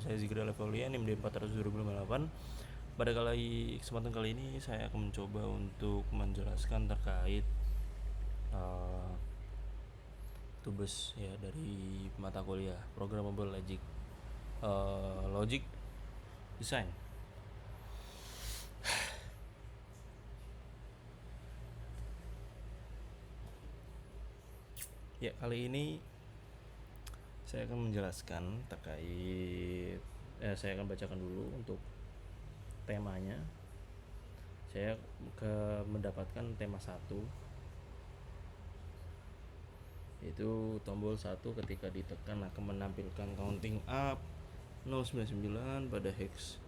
Saya Zikri Levolia, NIM D400 2058. Pada kesempatan kali ini saya akan mencoba untuk menjelaskan terkait tugas ya dari mata kuliah Programmable Logic Design. Ya, kali ini saya akan menjelaskan terkait saya akan bacakan dulu untuk temanya. Saya mendapatkan tema 1, yaitu tombol 1 ketika ditekan akan menampilkan counting up 099 pada hex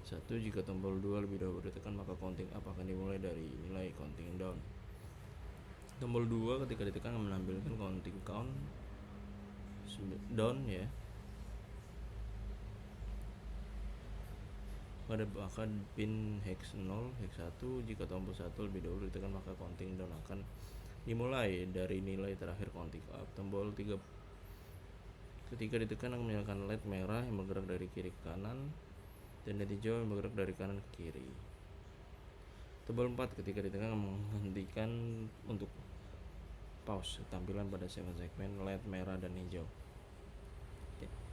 1. Jika tombol 2 lebih dahulu ditekan, maka counting up akan dimulai dari nilai counting down. Tombol 2 ketika ditekan akan menampilkan counting count down ya, pada bahkan pin hex 0, hex 1. Jika tombol 1 lebih dahulu ditekan, maka counting down akan dimulai dari nilai terakhir counting up. Tombol 3 ketika ditekan akan menyalakan LED merah yang bergerak dari kiri ke kanan dan LED hijau yang bergerak dari kanan ke kiri. Tombol 4 ketika ditekan akan menghentikan untuk pause tampilan pada 7 segmen LED merah dan hijau.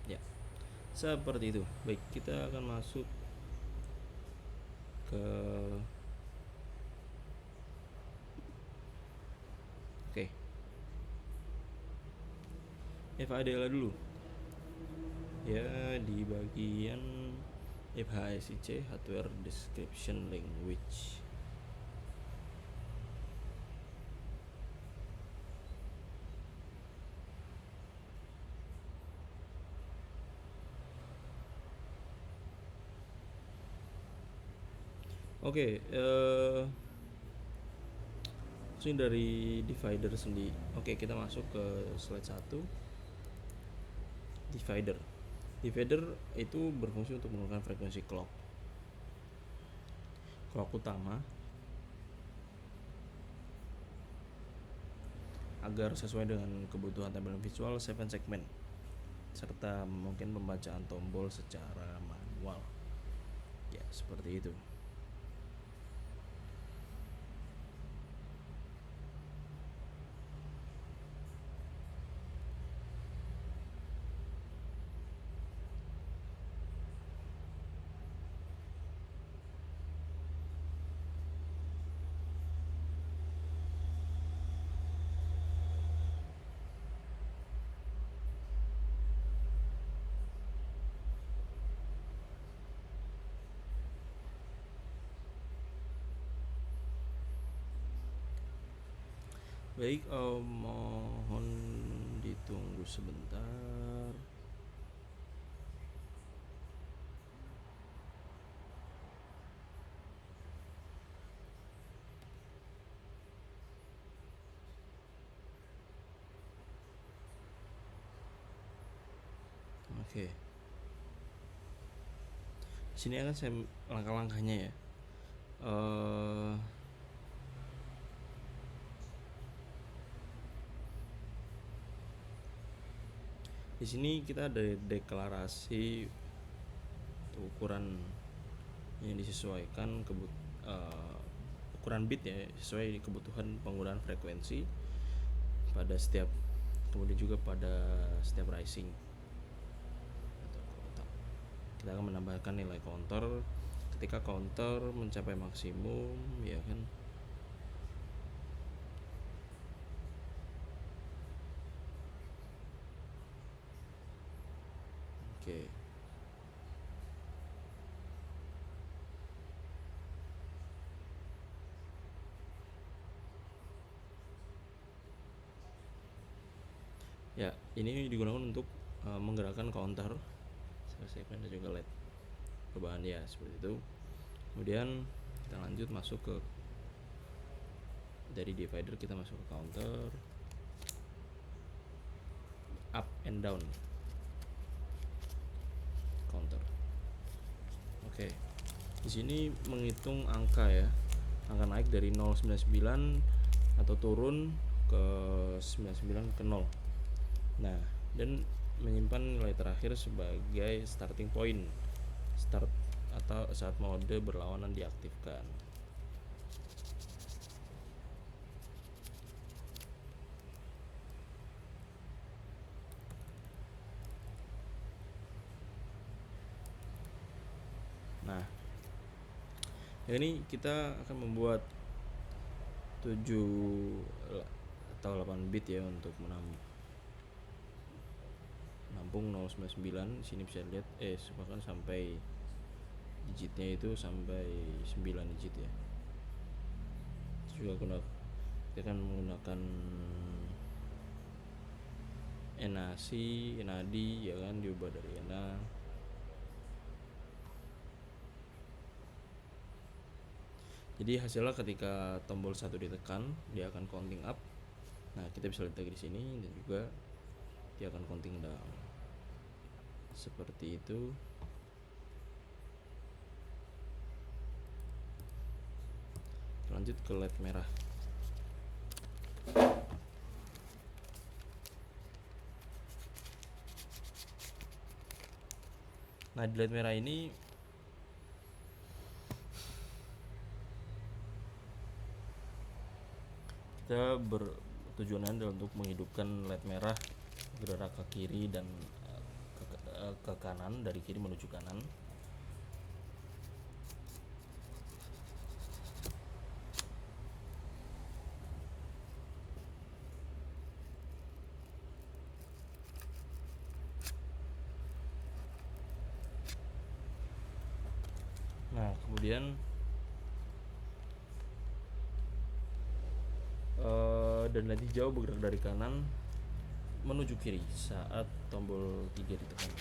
Ya, seperti itu. Baik, kita akan masuk ke FADLA dulu ya, di bagian FHSIC Hardware Description Language. Ini dari divider sendiri. Kita masuk ke slide 1. Divider itu berfungsi untuk menurunkan frekuensi clock utama agar sesuai dengan kebutuhan tampilan visual 7 segmen, serta mungkin pembacaan tombol secara manual. Ya, seperti itu. Baik, mohon ditunggu sebentar. Sini akan saya langkah-langkahnya ya. Di sini kita ada deklarasi ukuran yang disesuaikan ukuran bit ya, sesuai kebutuhan penggunaan frekuensi pada setiap, kemudian juga pada setiap rising. Kita akan menambahkan nilai counter ketika counter mencapai maksimum, ya kan. Ya, ini digunakan untuk menggerakkan counter segmen dan juga LED perubahan ya, seperti itu. Kemudian kita lanjut masuk ke dari divider, kita masuk ke counter up and down counter. Di sini menghitung angka ya, angka naik dari 099 atau turun ke 99 ke 0. Nah, dan menyimpan nilai terakhir sebagai starting point start atau saat mode berlawanan diaktifkan. Nah, ini kita akan membuat 7 atau 8 bit ya untuk menampung 099. Sini bisa lihat bahkan sampai digitnya itu sampai 9 digit ya. Terus juga kita akan menggunakan enasi, enadi ya kan, diubah dari ena. Jadi hasilnya ketika tombol 1 ditekan, dia akan counting up. Nah, kita bisa lihat di sini, dan juga dia akan counting down. Seperti itu. Lanjut ke LED merah. Nah, di LED merah ini kita bertujuan adalah untuk menghidupkan LED merah bergerak ke kiri dan ke kanan, dari kiri menuju kanan. Nah, kemudian dan LED hijau bergerak dari kanan menuju kiri saat tombol 3 ditekan.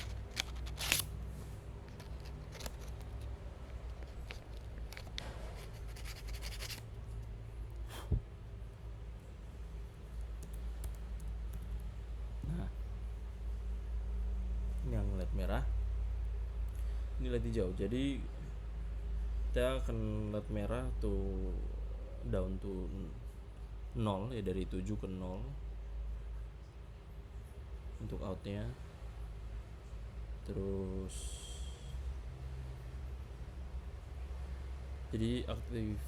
Nah, ini yang LED merah, ini LED hijau. Jadi kita akan LED merah tuh down to 0 ya, dari 7 ke 0 untuk outnya. Terus jadi aktif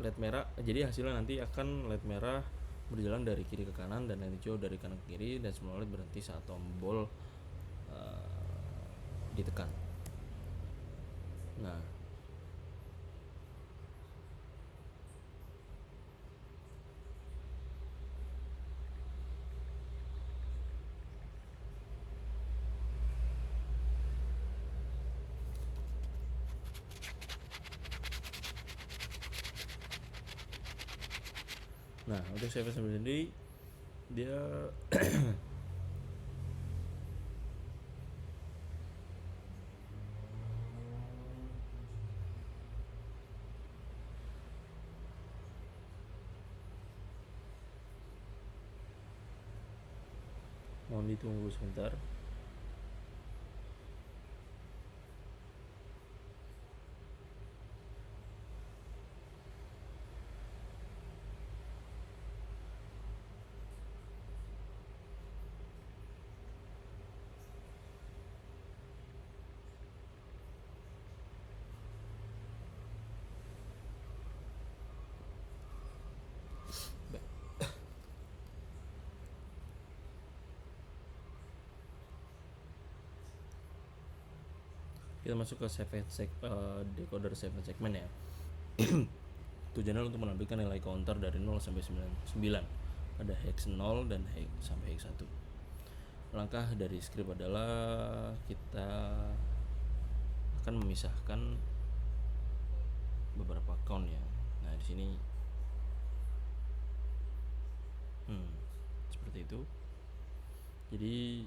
LED merah, jadi hasilnya nanti akan LED merah berjalan dari kiri ke kanan dan LED hijau dari kanan ke kiri, dan semua LED berhenti saat tombol ditekan. Nah, untuk CV sendiri dia mohon ditunggu sebentar. Kita masuk ke decoder 7 segment ya. Tujuannya untuk menampilkan nilai counter dari 0 sampai 99 pada hex 0 dan sampai hex 1. Langkah dari script adalah kita akan memisahkan beberapa count ya. Nah, di sini seperti itu. Jadi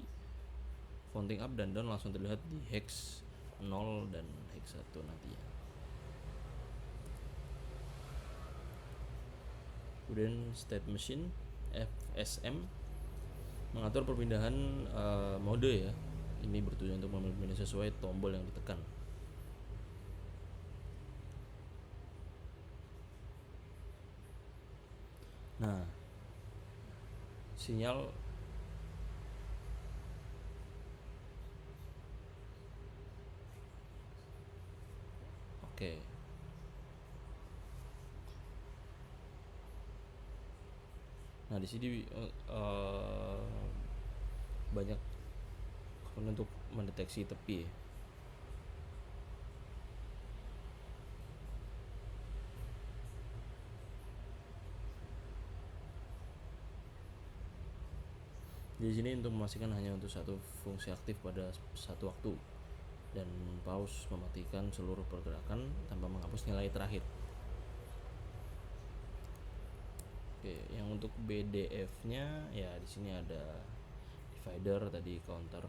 counting up dan down langsung terlihat di hex 0 dan hex 1 nanti ya. Kemudian state machine FSM mengatur perpindahan mode ya. Ini bertujuan untuk memilih sesuai tombol yang ditekan. Nah, sinyal oke. Nah di sini banyak untuk mendeteksi tepi ya. Di sini untuk memastikan hanya untuk satu fungsi aktif pada satu waktu dan pause mematikan seluruh pergerakan tanpa menghapus nilai terakhir. Oke, yang untuk BDF-nya ya di sini ada divider tadi, counter,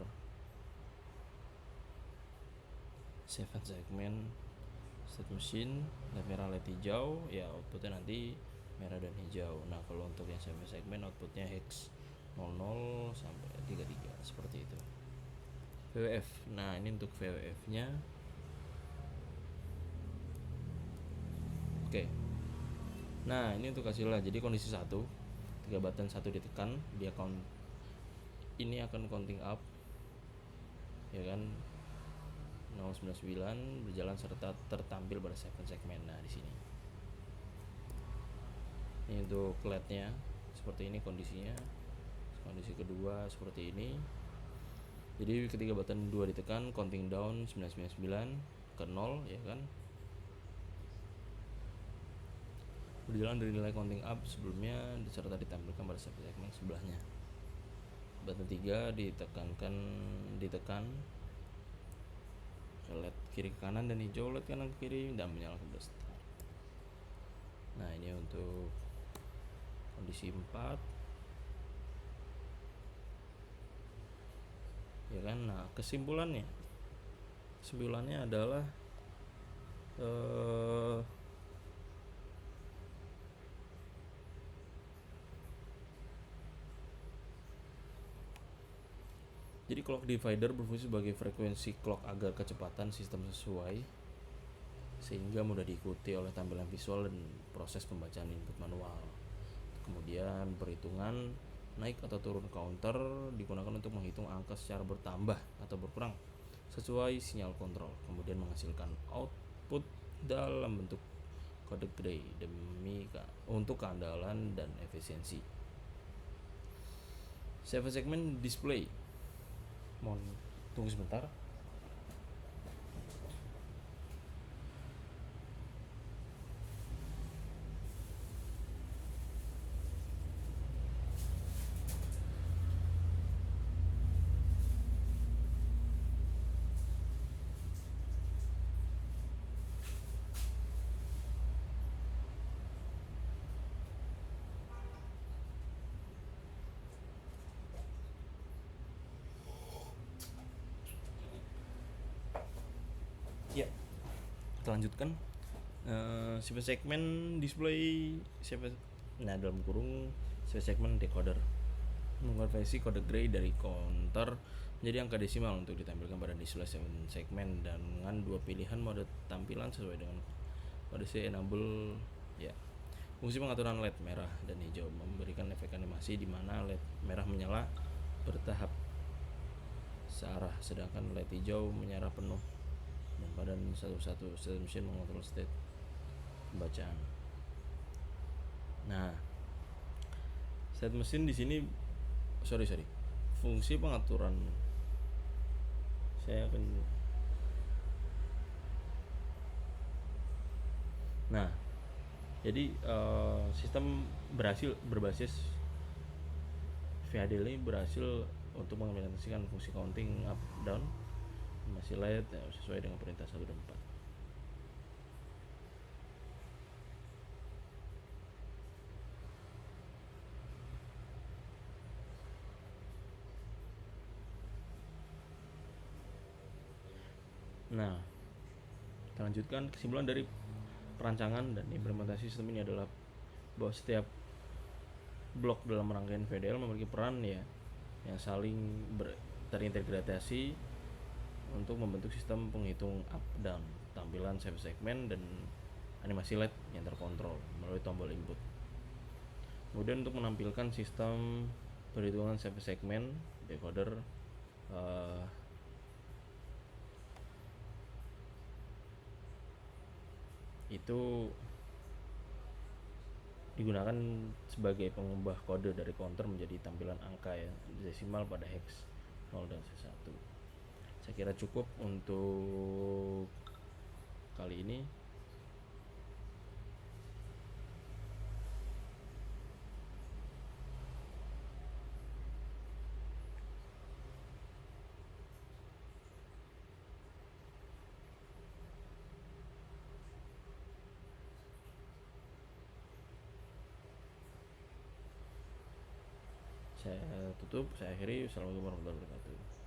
7 segment, state machine, LED merah, LED hijau, ya outputnya nanti merah dan hijau. Nah kalau untuk yang 7 segment outputnya hex 00 sampai 33 seperti itu. VWF, nah ini untuk VWF-nya. Oke. Nah ini untuk hasilnya. Jadi kondisi 1, 3 button 1 ditekan, dia count, ini akan counting up ya kan, 099 berjalan serta tertampil pada 7 segmen. Nah di sini ini untuk LED-nya seperti ini kondisinya. Kondisi kedua seperti ini. Jadi ketika button 2 ditekan, counting down 999 ke 0 ya kan, berjalan dari nilai counting up sebelumnya serta ditampilkan pada segmen sebelahnya. Button 3 ditekan LED kiri ke kanan dan hijau LED kanan ke kiri dan menyalakan start. Nah ini untuk kondisi 4 ya kan. Nah kesimpulannya adalah jadi clock divider berfungsi sebagai frekuensi clock agar kecepatan sistem sesuai sehingga mudah diikuti oleh tampilan visual dan proses pembacaan input manual. Kemudian perhitungan naik atau turun counter digunakan untuk menghitung angka secara bertambah atau berkurang sesuai sinyal kontrol, kemudian menghasilkan output dalam bentuk kode gray untuk keandalan dan efisiensi. 7 segment display, mohon tunggu sebentar. Ya, kita lanjutkan. 7 segmen display 7, nah dalam kurung 7 segmen decoder mengkonversi kode gray dari counter menjadi angka desimal untuk ditampilkan pada display 7 segmen dengan dua pilihan mode tampilan sesuai dengan kode C enable ya. Fungsi pengaturan LED merah dan hijau memberikan efek animasi di mana LED merah menyala bertahap searah sedangkan LED hijau menyala penuh dan pada satu-satu state machine mengontrol state pembacaan. Nah, state machine di sini fungsi pengaturan saya akan. Nah, jadi sistem berbasis VHDL ini berhasil untuk mengimplementasikan fungsi counting up down masih LED ya, sesuai dengan perintah 1 dan 4. Nah, kita lanjutkan. Kesimpulan dari perancangan dan implementasi sistem ini adalah bahwa setiap blok dalam rangkaian VDL memiliki peran ya yang saling terintegrasi untuk membentuk sistem penghitung up down, tampilan 7 segmen dan animasi LED yang terkontrol melalui tombol input. Kemudian untuk menampilkan sistem perhitungan save segment decoder itu digunakan sebagai pengubah kode dari counter menjadi tampilan angka ya, desimal pada hex 0 dan C1. Saya kira cukup untuk kali ini. Saya tutup, saya akhiri. Assalamualaikum warahmatullahi wabarakatuh.